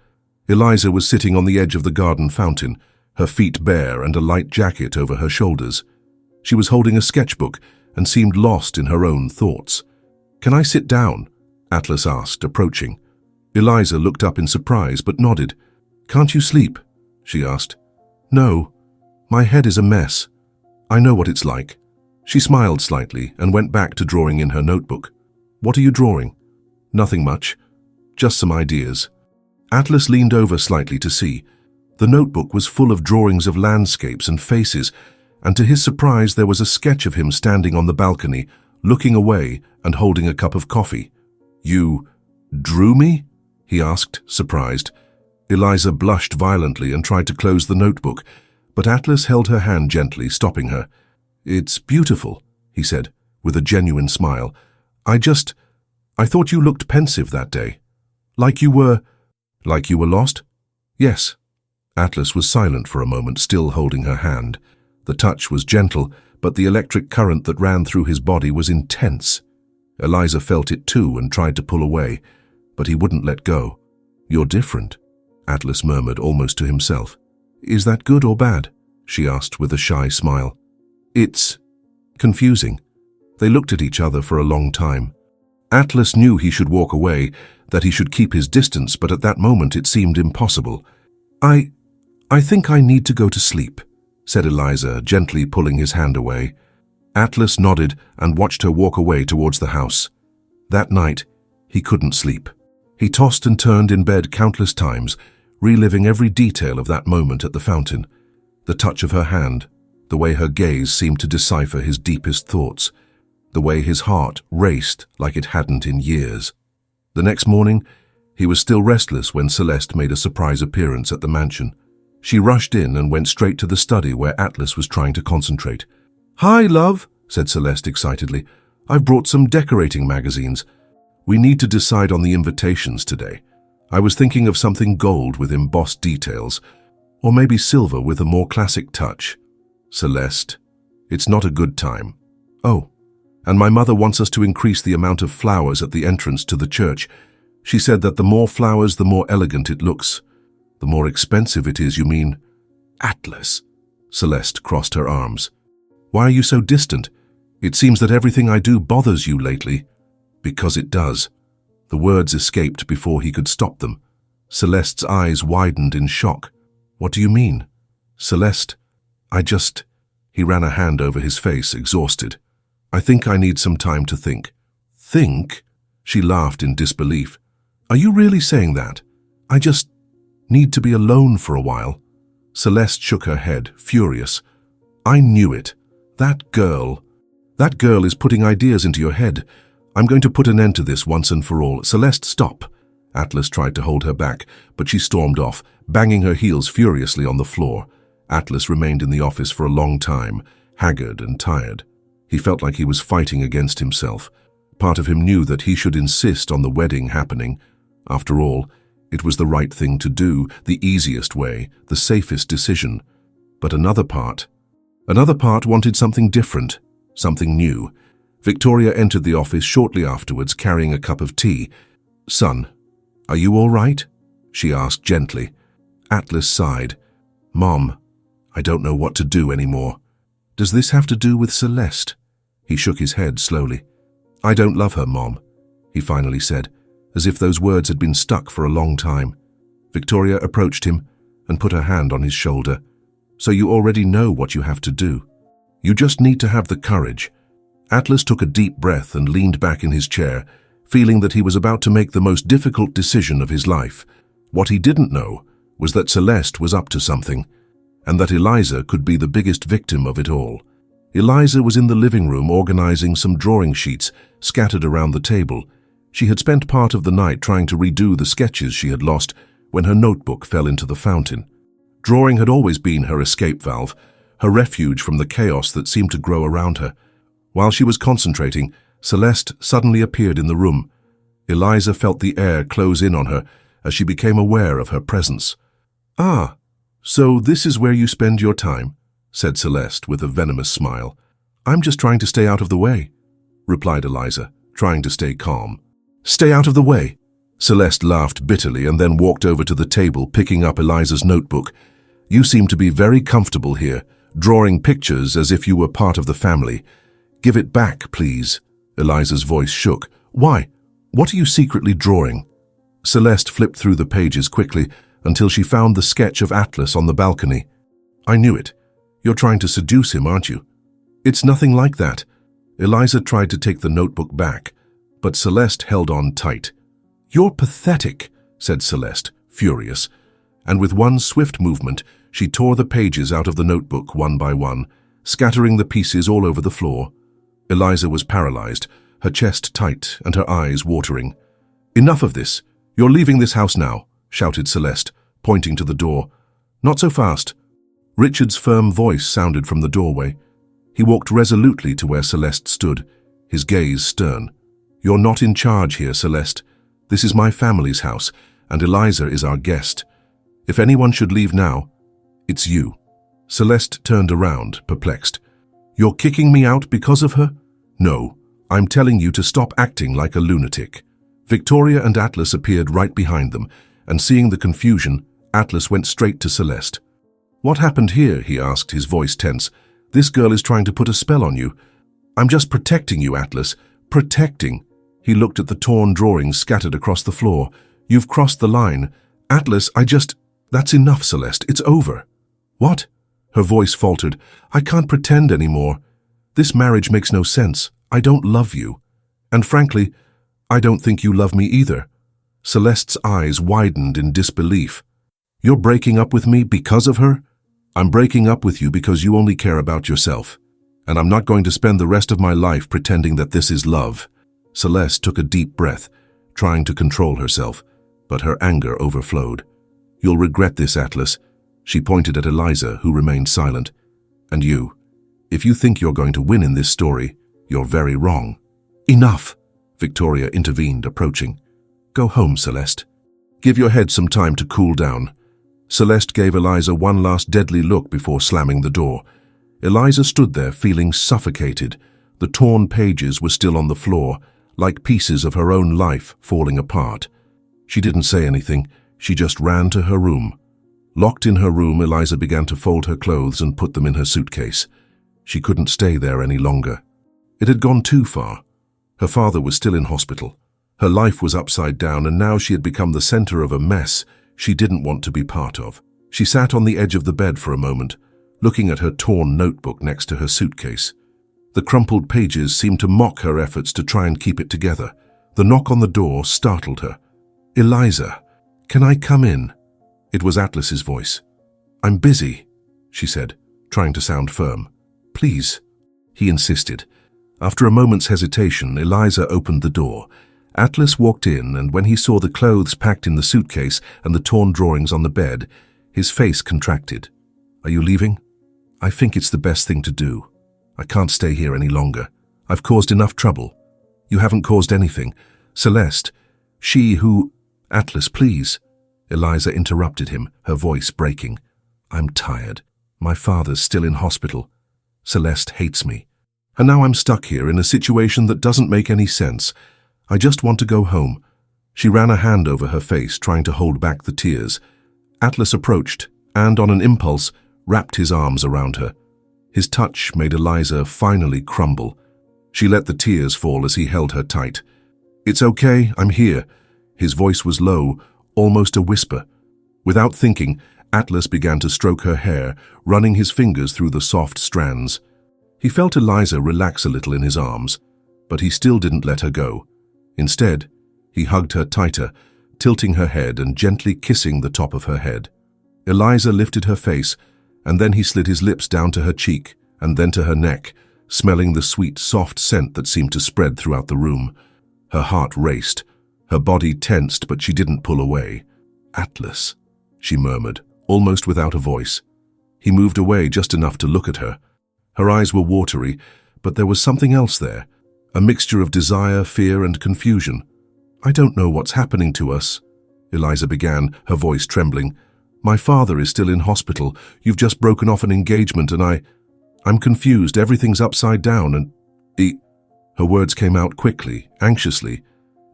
Eliza was sitting on the edge of the garden fountain, her feet bare and a light jacket over her shoulders. She was holding a sketchbook and seemed lost in her own thoughts. "Can I sit down?" Atlas asked, approaching. Eliza looked up in surprise but nodded. "Can't you sleep?" she asked. "No, my head is a mess. I know what it's like." She smiled slightly and went back to drawing in her notebook. "What are you drawing?" "Nothing much. Just some ideas." Atlas leaned over slightly to see. The notebook was full of drawings of landscapes and faces, and to his surprise there was a sketch of him standing on the balcony, looking away and holding a cup of coffee. "You drew me?" he asked, surprised. Eliza blushed violently and tried to close the notebook, but Atlas held her hand gently, stopping her. "It's beautiful," he said, with a genuine smile. I thought you looked pensive that day. Like you were lost?" "Yes." Atlas was silent for a moment, still holding her hand. The touch was gentle, but the electric current that ran through his body was intense. Eliza felt it too and tried to pull away, but he wouldn't let go. "You're different," Atlas murmured almost to himself. "Is that good or bad?" she asked with a shy smile. "It's confusing." They looked at each other for a long time. Atlas knew he should walk away, that he should keep his distance, but at that moment it seemed impossible. I think I need to go to sleep," said Eliza, gently pulling his hand away. Atlas nodded and watched her walk away towards the house. That night, he couldn't sleep. He tossed and turned in bed countless times, reliving every detail of that moment at the fountain. The touch of her hand, the way her gaze seemed to decipher his deepest thoughts, the way his heart raced like it hadn't in years. The next morning, he was still restless when Celeste made a surprise appearance at the mansion. She rushed in and went straight to the study where Atlas was trying to concentrate. "Hi, love," said Celeste excitedly. "I've brought some decorating magazines. We need to decide on the invitations today. I was thinking of something gold with embossed details, or maybe silver with a more classic touch." "Celeste, it's not a good time." "Oh, and my mother wants us to increase the amount of flowers at the entrance to the church. She said that the more flowers, the more elegant it looks. The more expensive it is, you mean?" "Atlas," Celeste crossed her arms. "Why are you so distant? It seems that everything I do bothers you lately." "Because it does." The words escaped before he could stop them. Celeste's eyes widened in shock. "What do you mean?" "Celeste, He ran a hand over his face, exhausted. "I think I need some time to think." "Think?" She laughed in disbelief. "Are you really saying that? I just need to be alone for a while." Celeste shook her head, furious. "I knew it. That girl is putting ideas into your head. I'm going to put an end to this once and for all." "Celeste, stop." Atlas tried to hold her back, but she stormed off, banging her heels furiously on the floor. Atlas remained in the office for a long time, haggard and tired. He felt like he was fighting against himself. Part of him knew that he should insist on the wedding happening. After all, it was the right thing to do, the easiest way, the safest decision. But another part wanted something different, something new. Victoria entered the office shortly afterwards, carrying a cup of tea. "Son, are you all right?" she asked gently. Atlas sighed. "Mom, I don't know what to do anymore." "Does this have to do with Celeste?" He shook his head slowly. "I don't love her, Mom," he finally said, as if those words had been stuck for a long time. Victoria approached him and put her hand on his shoulder. So you already know what you have to do. You just need to have the courage. Atlas took a deep breath and leaned back in his chair, feeling that he was about to make the most difficult decision of his life. What he didn't know was that Celeste was up to something, and that Eliza could be the biggest victim of it all. Eliza was in the living room organizing some drawing sheets scattered around the table. She had spent part of the night trying to redo the sketches she had lost when her notebook fell into the fountain. Drawing had always been her escape valve, her refuge from the chaos that seemed to grow around her. While she was concentrating, Celeste suddenly appeared in the room. Eliza felt the air close in on her as she became aware of her presence. "Ah, so this is where you spend your time," said Celeste with a venomous smile. "I'm just trying to stay out of the way," replied Eliza, trying to stay calm. "Stay out of the way?" Celeste laughed bitterly and then walked over to the table, picking up Eliza's notebook. "You seem to be very comfortable here, drawing pictures as if you were part of the family. Give it back, please." Eliza's voice shook. "Why? What are you secretly drawing?" Celeste flipped through the pages quickly until she found the sketch of Atlas on the balcony. "I knew it. You're trying to seduce him, aren't you?" "It's nothing like that." Eliza tried to take the notebook back, but Celeste held on tight. "You're pathetic," said Celeste, furious, and with one swift movement, she tore the pages out of the notebook one by one, scattering the pieces all over the floor. Eliza was paralyzed, her chest tight and her eyes watering. "Enough of this. You're leaving this house now," shouted Celeste, pointing to the door. "Not so fast." Richard's firm voice sounded from the doorway. He walked resolutely to where Celeste stood, his gaze stern. "You're not in charge here, Celeste. This is my family's house, and Eliza is our guest. If anyone should leave now, it's you." Celeste turned around, perplexed. "You're kicking me out because of her?" "No, I'm telling you to stop acting like a lunatic." Victoria and Atlas appeared right behind them, and seeing the confusion, Atlas went straight to Celeste. "What happened here?" he asked, his voice tense. "This girl is trying to put a spell on you." "I'm just protecting you, Atlas. Protecting." He looked at the torn drawings scattered across the floor. "You've crossed the line. Atlas, That's enough, Celeste. It's over." "What?" Her voice faltered. "I can't pretend anymore. This marriage makes no sense. I don't love you. And frankly, I don't think you love me either." Celeste's eyes widened in disbelief. "You're breaking up with me because of her?" "I'm breaking up with you because you only care about yourself. And I'm not going to spend the rest of my life pretending that this is love." Celeste took a deep breath, trying to control herself, but her anger overflowed. "You'll regret this, Atlas." She pointed at Eliza, who remained silent. "And you. If you think you're going to win in this story, you're very wrong." "Enough," Victoria intervened, approaching. "Go home, Celeste. Give your head some time to cool down." Celeste gave Eliza one last deadly look before slamming the door. Eliza stood there, feeling suffocated. The torn pages were still on the floor, like pieces of her own life falling apart. She didn't say anything. She just ran to her room. Locked in her room, Eliza began to fold her clothes and put them in her suitcase. She couldn't stay there any longer. It had gone too far. Her father was still in hospital. Her life was upside down, and now she had become the center of a mess she didn't want to be part of. She sat on the edge of the bed for a moment, looking at her torn notebook next to her suitcase. The crumpled pages seemed to mock her efforts to try and keep it together. The knock on the door startled her. "Eliza, can I come in?" It was Atlas's voice. "I'm busy," she said, trying to sound firm. "Please," he insisted. After a moment's hesitation, Eliza opened the door. Atlas walked in, and when he saw the clothes packed in the suitcase and the torn drawings on the bed, his face contracted. "Are you leaving?" "I think it's the best thing to do. I can't stay here any longer. I've caused enough trouble." "You haven't caused anything. Celeste, she who—" "Atlas, please." Eliza interrupted him, her voice breaking. "I'm tired. My father's still in hospital. Celeste hates me. And now I'm stuck here in a situation that doesn't make any sense. I just want to go home." She ran a hand over her face, trying to hold back the tears. Atlas approached and, on an impulse, wrapped his arms around her. His touch made Eliza finally crumble. She let the tears fall as he held her tight. "It's okay, I'm here." His voice was low, almost a whisper. Without thinking, Atlas began to stroke her hair, running his fingers through the soft strands. He felt Eliza relax a little in his arms, but he still didn't let her go. Instead, he hugged her tighter, tilting her head and gently kissing the top of her head. Eliza lifted her face, and then he slid his lips down to her cheek and then to her neck, smelling the sweet, soft scent that seemed to spread throughout the room. Her heart raced. Her body tensed, but she didn't pull away. "Atlas," she murmured, almost without a voice. He moved away just enough to look at her. Her eyes were watery, but there was something else there, a mixture of desire, fear, and confusion. "I don't know what's happening to us," Eliza began, her voice trembling. "My father is still in hospital. You've just broken off an engagement and I'm confused. Everything's upside down and Her words came out quickly, anxiously,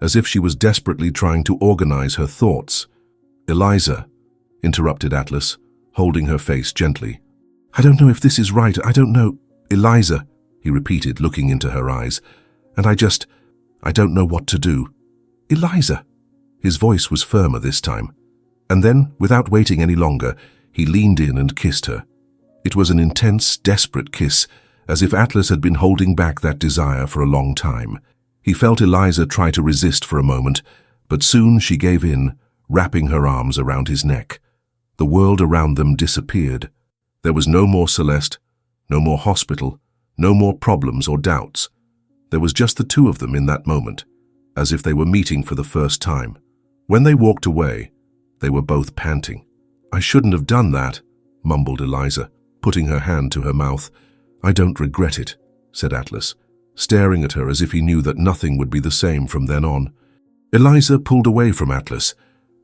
as if she was desperately trying to organize her thoughts. "Eliza," interrupted Atlas, holding her face gently. "I don't know if this is right. I don't know." "Eliza," he repeated, looking into her eyes. "And I don't know what to do." "Eliza." His voice was firmer this time. And then, without waiting any longer, he leaned in and kissed her. It was an intense, desperate kiss, as if Atlas had been holding back that desire for a long time. He felt Eliza try to resist for a moment, but soon she gave in, wrapping her arms around his neck. The world around them disappeared. There was no more Celeste, no more hospital, no more problems or doubts. There was just the two of them in that moment, as if they were meeting for the first time. When they walked away, they were both panting. "I shouldn't have done that," mumbled Eliza, putting her hand to her mouth. "I don't regret it," said Atlas, staring at her as if he knew that nothing would be the same from then on. Eliza pulled away from Atlas,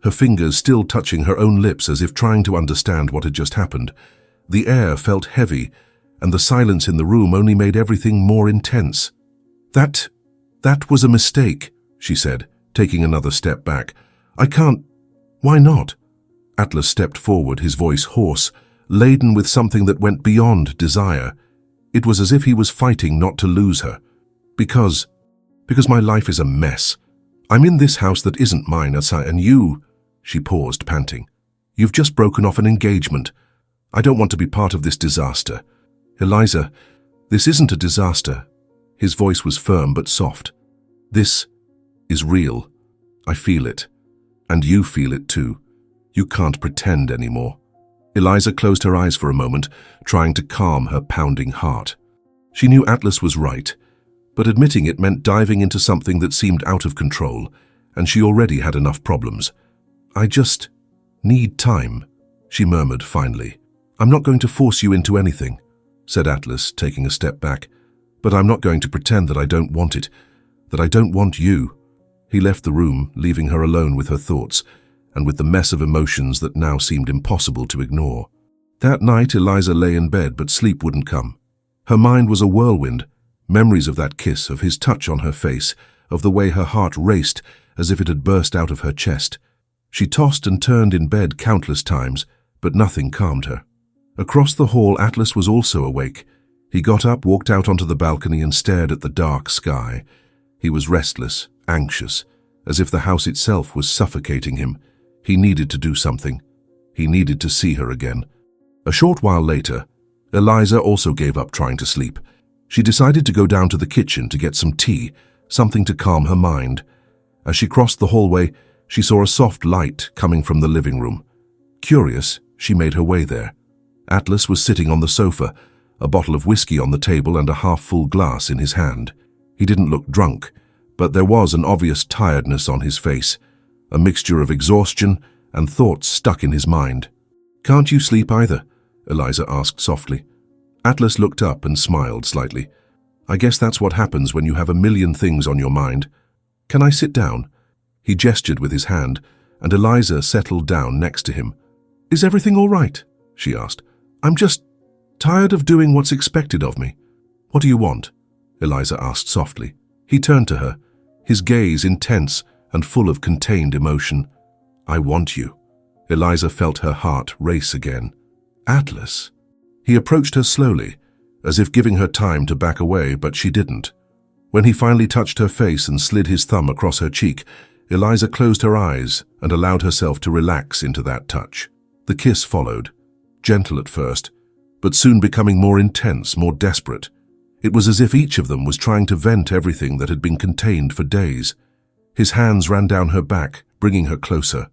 her fingers still touching her own lips as if trying to understand what had just happened. The air felt heavy, and the silence in the room only made everything more intense. That was a mistake," she said, taking another step back. "I can't. Why not?" Atlas stepped forward, his voice hoarse, laden with something that went beyond desire. It was as if he was fighting not to lose her. Because my life is a mess. I'm in this house that isn't mine, and you," she paused, panting. "You've just broken off an engagement. I don't want to be part of this disaster." "Eliza, this isn't a disaster." His voice was firm but soft. "This is real. I feel it. And you feel it too. You can't pretend anymore." Eliza closed her eyes for a moment, trying to calm her pounding heart. She knew Atlas was right, but admitting it meant diving into something that seemed out of control, and she already had enough problems. "I just need time," she murmured finally. "I'm not going to force you into anything," said Atlas, taking a step back. "But I'm not going to pretend that I don't want it, that I don't want you." He left the room, leaving her alone with her thoughts, and with the mess of emotions that now seemed impossible to ignore. That night, Eliza lay in bed, but sleep wouldn't come. Her mind was a whirlwind, memories of that kiss, of his touch on her face, of the way her heart raced as if it had burst out of her chest. She tossed and turned in bed countless times, but nothing calmed her. Across the hall, Atlas was also awake. He got up, walked out onto the balcony, and stared at the dark sky. He was restless, anxious, as if the house itself was suffocating him. He needed to do something. He needed to see her again. A short while later, Eliza also gave up trying to sleep. She decided to go down to the kitchen to get some tea, something to calm her mind. As she crossed the hallway, she saw a soft light coming from the living room. Curious, she made her way there. Atlas was sitting on the sofa, a bottle of whiskey on the table and a half-full glass in his hand. He didn't look drunk, but there was an obvious tiredness on his face, a mixture of exhaustion and thoughts stuck in his mind. "Can't you sleep either?" Eliza asked softly. Atlas looked up and smiled slightly. "I guess that's what happens when you have a million things on your mind. Can I sit down?" He gestured with his hand, and Eliza settled down next to him. "Is everything all right?" she asked. "I'm just tired of doing what's expected of me." "What do you want?" Eliza asked softly. He turned to her, his gaze intense and full of contained emotion. "I want you." Eliza felt her heart race again. "Atlas." He approached her slowly, as if giving her time to back away, but she didn't. When he finally touched her face and slid his thumb across her cheek, Eliza closed her eyes and allowed herself to relax into that touch. The kiss followed, gentle at first, but soon becoming more intense, more desperate. It was as if each of them was trying to vent everything that had been contained for days. His hands ran down her back, bringing her closer.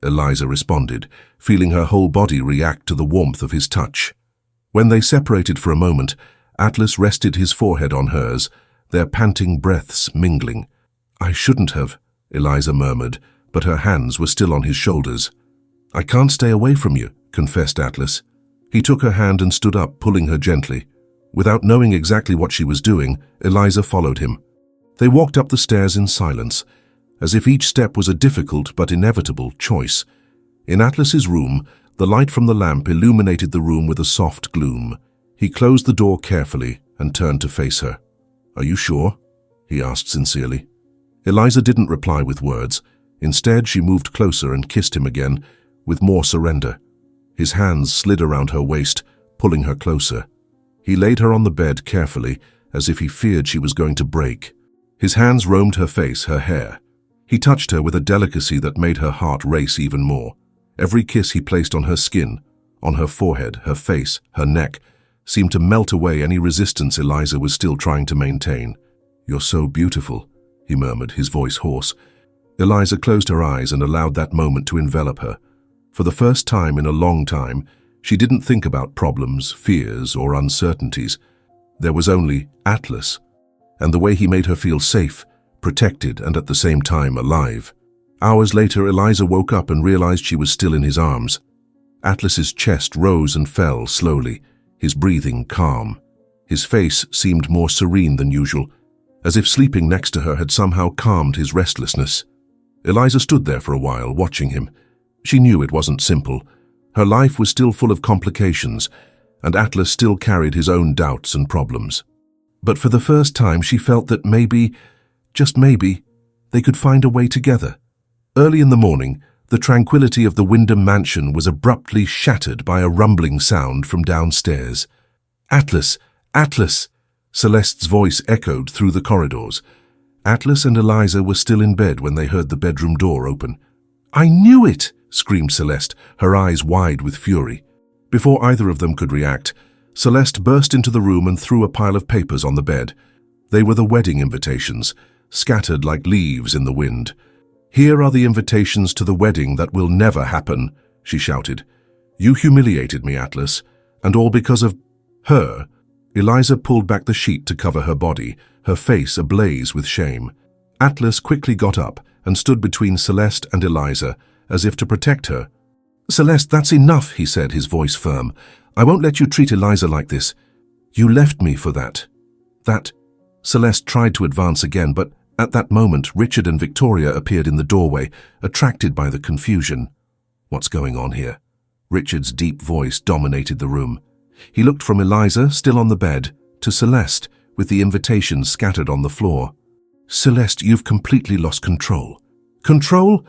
Eliza responded, feeling her whole body react to the warmth of his touch. When they separated for a moment, Atlas rested his forehead on hers, their panting breaths mingling. "I shouldn't have," Eliza murmured, but her hands were still on his shoulders. "I can't stay away from you," confessed Atlas. He took her hand and stood up, pulling her gently. Without knowing exactly what she was doing, Eliza followed him. They walked up the stairs in silence, as if each step was a difficult but inevitable choice. In Atlas's room, the light from the lamp illuminated the room with a soft gloom. He closed the door carefully and turned to face her. "Are you sure?" he asked sincerely. Eliza didn't reply with words. Instead, she moved closer and kissed him again, with more surrender. His hands slid around her waist, pulling her closer. He laid her on the bed carefully, as if he feared she was going to break. His hands roamed her face, her hair. He touched her with a delicacy that made her heart race even more. Every kiss he placed on her skin, on her forehead, her face, her neck, seemed to melt away any resistance Eliza was still trying to maintain. "You're so beautiful," he murmured, his voice hoarse. Eliza closed her eyes and allowed that moment to envelop her. For the first time in a long time, she didn't think about problems, fears, or uncertainties. There was only Atlas, and the way he made her feel safe, protected, and at the same time alive. Hours later, Eliza woke up and realized she was still in his arms. Atlas's chest rose and fell slowly, his breathing calm. His face seemed more serene than usual, as if sleeping next to her had somehow calmed his restlessness. Eliza stood there for a while, watching him. She knew it wasn't simple. Her life was still full of complications, and Atlas still carried his own doubts and problems. But for the first time, she felt that maybe, just maybe, they could find a way together. Early in the morning, the tranquility of the Wyndham mansion was abruptly shattered by a rumbling sound from downstairs. "Atlas! Atlas!" Celeste's voice echoed through the corridors. Atlas and Eliza were still in bed when they heard the bedroom door open. "I knew it!" screamed Celeste, her eyes wide with fury. Before either of them could react, Celeste burst into the room and threw a pile of papers on the bed. They were the wedding invitations, scattered like leaves in the wind. "Here are the invitations to the wedding that will never happen," she shouted. "You humiliated me, Atlas, and all because of her." Eliza pulled back the sheet to cover her body, her face ablaze with shame. Atlas quickly got up and stood between Celeste and Eliza, as if to protect her. "Celeste, that's enough," he said, his voice firm. "I won't let you treat Eliza like this. You left me for that." Celeste tried to advance again, but at that moment, Richard and Victoria appeared in the doorway, attracted by the confusion. "What's going on here?" Richard's deep voice dominated the room. He looked from Eliza, still on the bed, to Celeste, with the invitations scattered on the floor. "Celeste, you've completely lost control." "Control?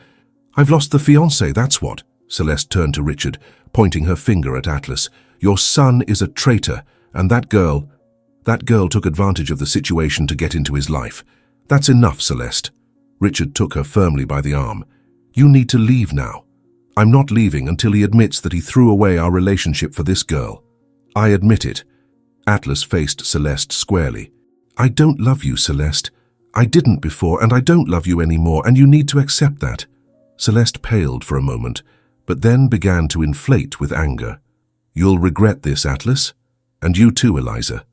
I've lost the fiancé, that's what." Celeste turned to Richard, pointing her finger at Atlas. "Your son is a traitor, and that girl took advantage of the situation to get into his life. That's enough, Celeste." Richard took her firmly by the arm. "You need to leave now." "I'm not leaving until he admits that he threw away our relationship for this girl." "I admit it." Atlas faced Celeste squarely. "I don't love you, Celeste. I didn't before, and I don't love you anymore, and you need to accept that." Celeste paled for a moment, but then began to inflate with anger. "You'll regret this, Atlas. And you too, Eliza."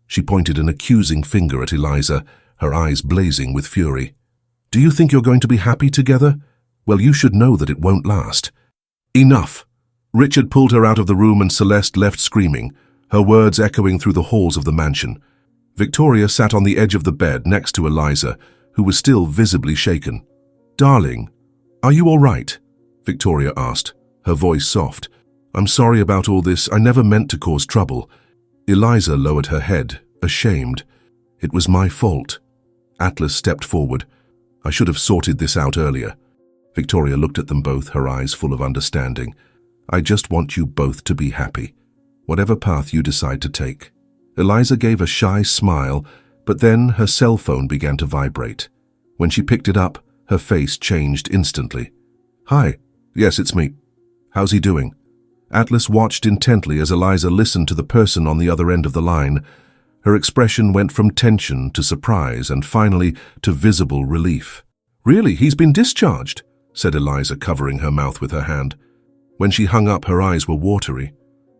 She pointed an accusing finger at Eliza, her eyes blazing with fury. "Do you think you're going to be happy together? Well, you should know that it won't last." "Enough." Richard pulled her out of the room and Celeste left screaming, her words echoing through the halls of the mansion. Victoria sat on the edge of the bed next to Eliza, who was still visibly shaken. "Darling, are you all right?" Victoria asked, her voice soft. "I'm sorry about all this. I never meant to cause trouble." Eliza lowered her head, ashamed. "It was my fault." Atlas stepped forward. "I should have sorted this out earlier." Victoria looked at them both, her eyes full of understanding. "I just want you both to be happy, whatever path you decide to take." Eliza gave a shy smile, but then her cell phone began to vibrate. When she picked it up, Her face changed instantly. "Hi. Yes, it's me. How's he doing?" Atlas watched intently as Eliza listened to the person on the other end of the line. Her expression went from tension to surprise and finally to visible relief. "Really, he's been discharged," said Eliza, covering her mouth with her hand. When she hung up, her eyes were watery.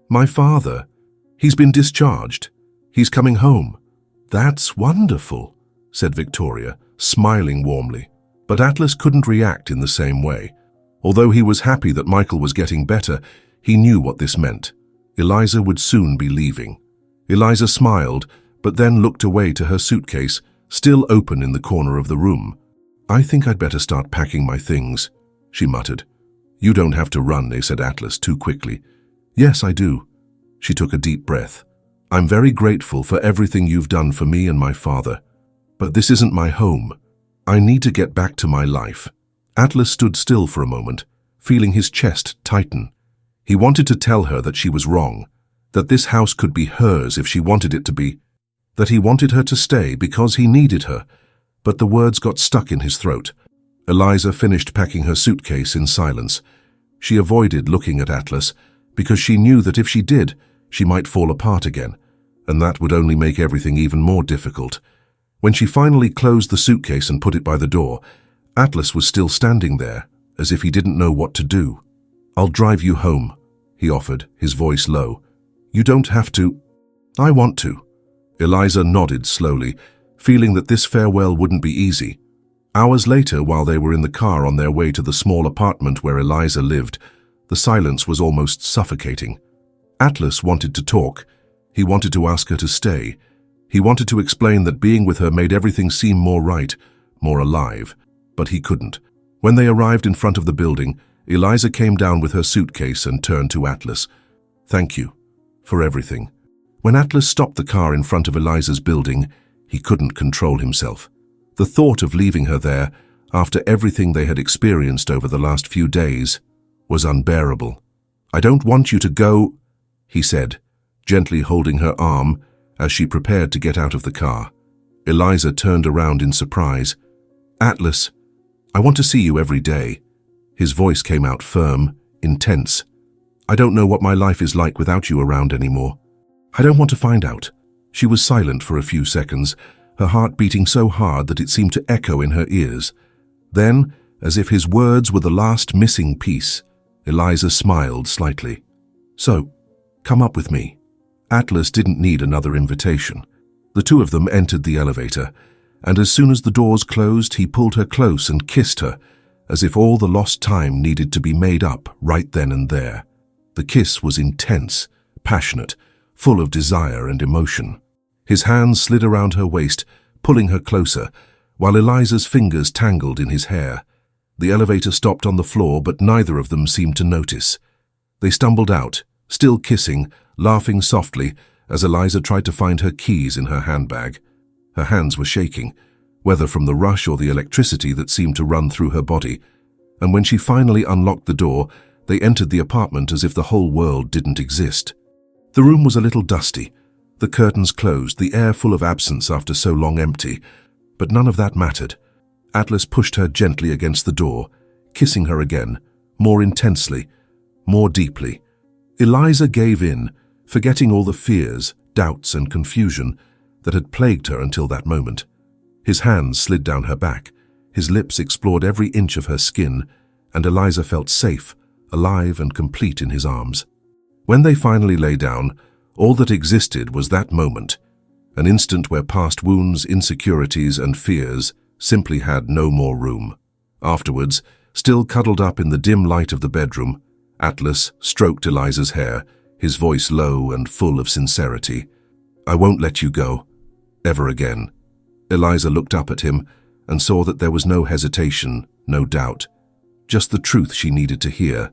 "My father. He's been discharged. He's coming home." "That's wonderful," said Victoria, smiling warmly. But Atlas couldn't react in the same way. Although he was happy that Michael was getting better, he knew what this meant. Eliza would soon be leaving. Eliza smiled, but then looked away to her suitcase, still open in the corner of the room. "I think I'd better start packing my things," she muttered. "You don't have to run," said Atlas too quickly. "Yes, I do." She took a deep breath. "I'm very grateful for everything you've done for me and my father. But this isn't my home. I need to get back to my life." Atlas stood still for a moment, feeling his chest tighten. He wanted to tell her that she was wrong, that this house could be hers if she wanted it to be, that he wanted her to stay because he needed her, but the words got stuck in his throat. Eliza finished packing her suitcase in silence. She avoided looking at Atlas because she knew that if she did, she might fall apart again, and that would only make everything even more difficult. When she finally closed the suitcase and put it by the door, Atlas was still standing there, as if he didn't know what to do. "I'll drive you home," he offered, his voice low. "You don't have to." "I want to." Eliza nodded slowly, feeling that this farewell wouldn't be easy. Hours later, while they were in the car on their way to the small apartment where Eliza lived, the silence was almost suffocating. Atlas wanted to talk. He wanted to ask her to stay. He wanted to explain that being with her made everything seem more right, more alive. But he couldn't. When they arrived in front of the building, Eliza came down with her suitcase and turned to Atlas. "Thank you for everything." When Atlas stopped the car in front of Eliza's building, he couldn't control himself. The thought of leaving her there, after everything they had experienced over the last few days, was unbearable. "I don't want you to go," he said, gently holding her arm as she prepared to get out of the car. Eliza turned around in surprise. "Atlas, I want to see you every day." His voice came out firm, intense. "I don't know what my life is like without you around anymore. I don't want to find out." She was silent for a few seconds, her heart beating so hard that it seemed to echo in her ears. Then, as if his words were the last missing piece, Eliza smiled slightly. "So, come up with me." Atlas didn't need another invitation. The two of them entered the elevator, and as soon as the doors closed, he pulled her close and kissed her, as if all the lost time needed to be made up right then and there. The kiss was intense, passionate, full of desire and emotion. His hands slid around her waist, pulling her closer, while Eliza's fingers tangled in his hair. The elevator stopped on the floor, but neither of them seemed to notice. They stumbled out, still kissing, laughing softly, as Eliza tried to find her keys in her handbag. Her hands were shaking, whether from the rush or the electricity that seemed to run through her body, and when she finally unlocked the door, they entered the apartment as if the whole world didn't exist. The room was a little dusty, the curtains closed, the air full of absence after so long empty, but none of that mattered. Atlas pushed her gently against the door, kissing her again, more intensely, more deeply. Eliza gave in, forgetting all the fears, doubts, and confusion that had plagued her until that moment. His hands slid down her back, his lips explored every inch of her skin, and Eliza felt safe, alive, and complete in his arms. When they finally lay down, all that existed was that moment, an instant where past wounds, insecurities, and fears simply had no more room. Afterwards, still cuddled up in the dim light of the bedroom, Atlas stroked Eliza's hair, his voice low and full of sincerity. "I won't let you go. Ever again." Eliza looked up at him and saw that there was no hesitation, no doubt, just the truth she needed to hear.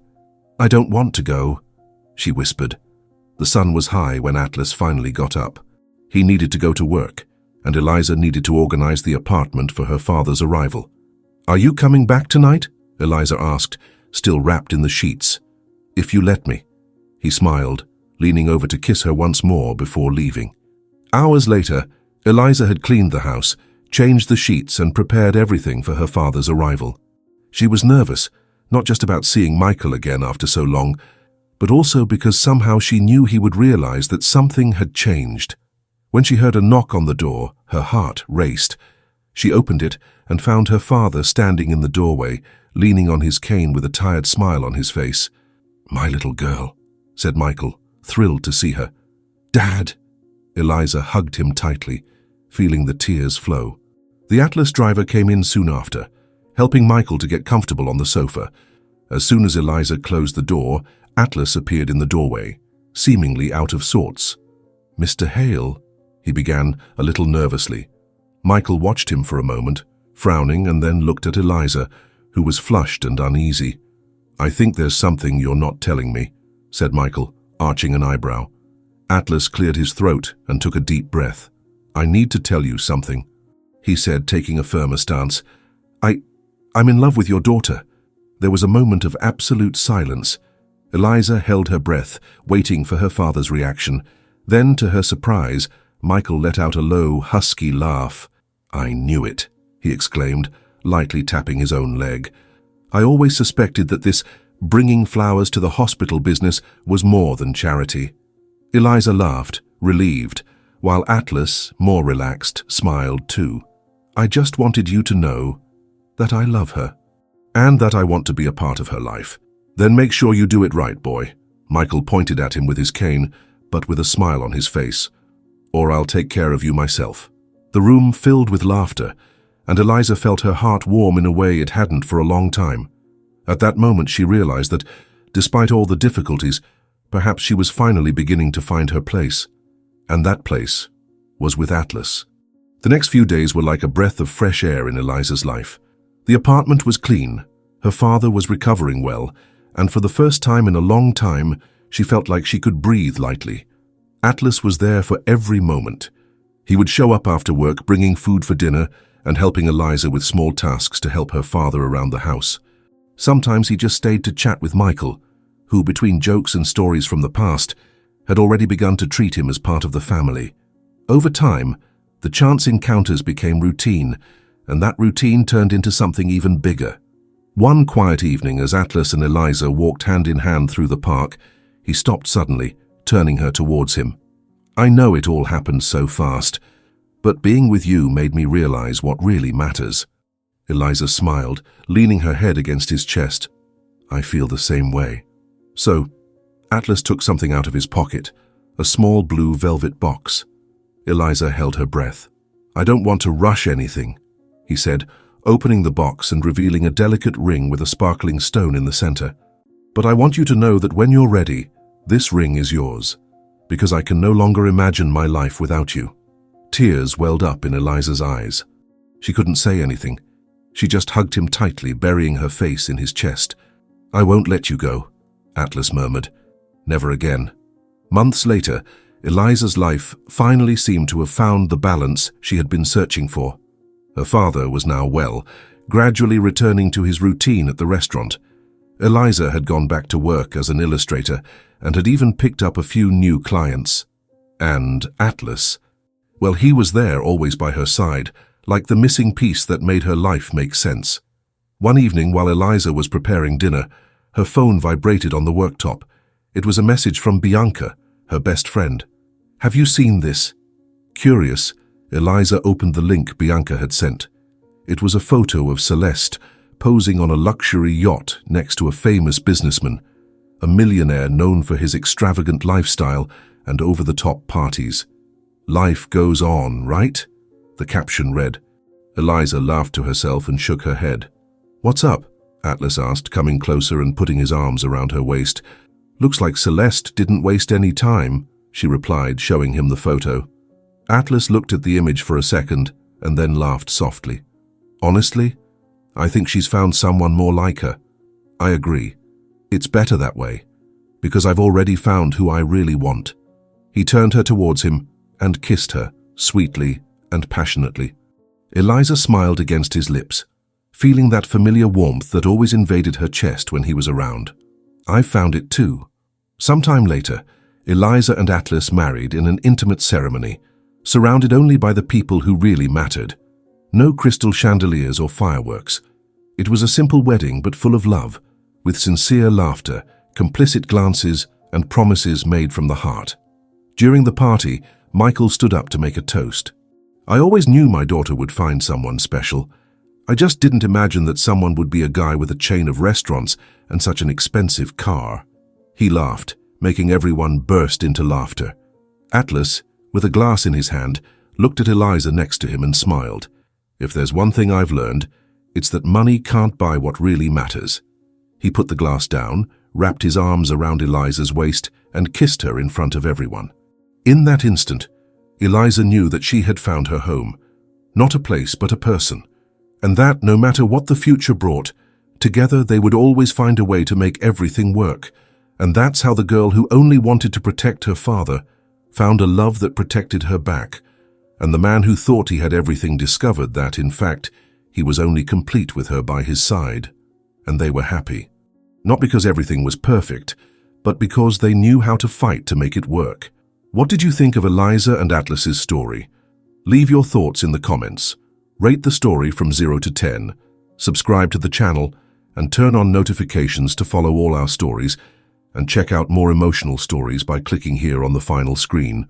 "I don't want to go," she whispered. The sun was high when Atlas finally got up. He needed to go to work, and Eliza needed to organize the apartment for her father's arrival. "Are you coming back tonight?" Eliza asked, still wrapped in the sheets. "If you let me." He smiled, leaning over to kiss her once more before leaving. Hours later, Eliza had cleaned the house, changed the sheets and prepared everything for her father's arrival. She was nervous, not just about seeing Michael again after so long, but also because somehow she knew he would realize that something had changed. When she heard a knock on the door, her heart raced. She opened it and found her father standing in the doorway, leaning on his cane with a tired smile on his face. "My little girl," said Michael, thrilled to see her. "Dad!" Eliza hugged him tightly, feeling the tears flow. The Atlas driver came in soon after, helping Michael to get comfortable on the sofa. As soon as Eliza closed the door, Atlas appeared in the doorway, seemingly out of sorts. "Mr. Hale," he began, a little nervously. Michael watched him for a moment, frowning, and then looked at Eliza, who was flushed and uneasy. "I think there's something you're not telling me," said Michael, arching an eyebrow. Atlas cleared his throat and took a deep breath. "I need to tell you something," he said, taking a firmer stance. I'm in love with your daughter." There was a moment of absolute silence. Eliza held her breath, waiting for her father's reaction. Then, to her surprise, Michael let out a low, husky laugh. "I knew it," he exclaimed, lightly tapping his own leg. "I always suspected that this bringing flowers to the hospital business was more than charity." Eliza laughed, relieved, while Atlas, more relaxed, smiled too. "I just wanted you to know that I love her, and that I want to be a part of her life." "Then make sure you do it right, boy." Michael pointed at him with his cane, but with a smile on his face. "Or I'll take care of you myself." The room filled with laughter, and Eliza felt her heart warm in a way it hadn't for a long time. At that moment she realized that, despite all the difficulties, perhaps she was finally beginning to find her place. And that place was with Atlas. The next few days were like a breath of fresh air in Eliza's life. The apartment was clean, her father was recovering well, and for the first time in a long time, she felt like she could breathe lightly. Atlas was there for every moment. He would show up after work, bringing food for dinner and helping Eliza with small tasks to help her father around the house. Sometimes he just stayed to chat with Michael, who, between jokes and stories from the past, had already begun to treat him as part of the family. Over time, the chance encounters became routine, and that routine turned into something even bigger. One quiet evening, as Atlas and Eliza walked hand in hand through the park, he stopped suddenly, turning her towards him. "I know it all happened so fast, but being with you made me realize what really matters." Eliza smiled, leaning her head against his chest. "I feel the same way." So, Atlas took something out of his pocket, a small blue velvet box. Eliza held her breath. "I don't want to rush anything," he said, opening the box and revealing a delicate ring with a sparkling stone in the center. "But I want you to know that when you're ready, this ring is yours, because I can no longer imagine my life without you." Tears welled up in Eliza's eyes. She couldn't say anything. She just hugged him tightly, burying her face in his chest. "I won't let you go," Atlas murmured. "Never again." Months later, Eliza's life finally seemed to have found the balance she had been searching for. Her father was now well, gradually returning to his routine at the restaurant. Eliza had gone back to work as an illustrator and had even picked up a few new clients. And Atlas, well, he was there always by her side, like the missing piece that made her life make sense. One evening, while Eliza was preparing dinner, her phone vibrated on the worktop. It was a message from Bianca, her best friend. "Have you seen this?" Curious, Eliza opened the link Bianca had sent. It was a photo of Celeste posing on a luxury yacht next to a famous businessman, a millionaire known for his extravagant lifestyle and over-the-top parties. "Life goes on, right?" the caption read. Eliza laughed to herself and shook her head. "What's up?" Atlas asked, coming closer and putting his arms around her waist. "Looks like Celeste didn't waste any time," she replied, showing him the photo. Atlas looked at the image for a second and then laughed softly. "Honestly, I think she's found someone more like her. I agree. It's better that way, because I've already found who I really want." He turned her towards him and kissed her, sweetly and passionately. Eliza smiled against his lips, feeling that familiar warmth that always invaded her chest when he was around. "I found it too." Sometime later, Eliza and Atlas married in an intimate ceremony, surrounded only by the people who really mattered. No crystal chandeliers or fireworks. It was a simple wedding but full of love, with sincere laughter, complicit glances, and promises made from the heart. During the party, Michael stood up to make a toast. "I always knew my daughter would find someone special. I just didn't imagine that someone would be a guy with a chain of restaurants and such an expensive car." He laughed, making everyone burst into laughter. Atlas, with a glass in his hand, looked at Eliza next to him and smiled. "If there's one thing I've learned, it's that money can't buy what really matters." He put the glass down, wrapped his arms around Eliza's waist, and kissed her in front of everyone. In that instant, Eliza knew that she had found her home. Not a place, but a person. And that, no matter what the future brought, together they would always find a way to make everything work. And that's how the girl who only wanted to protect her father found a love that protected her back, and the man who thought he had everything discovered that, in fact, he was only complete with her by his side. And they were happy. Not because everything was perfect, but because they knew how to fight to make it work. What did you think of Eliza and Atlas's story? Leave your thoughts in the comments. Rate the story from 0 to 10, subscribe to the channel, and turn on notifications to follow all our stories, and check out more emotional stories by clicking here on the final screen.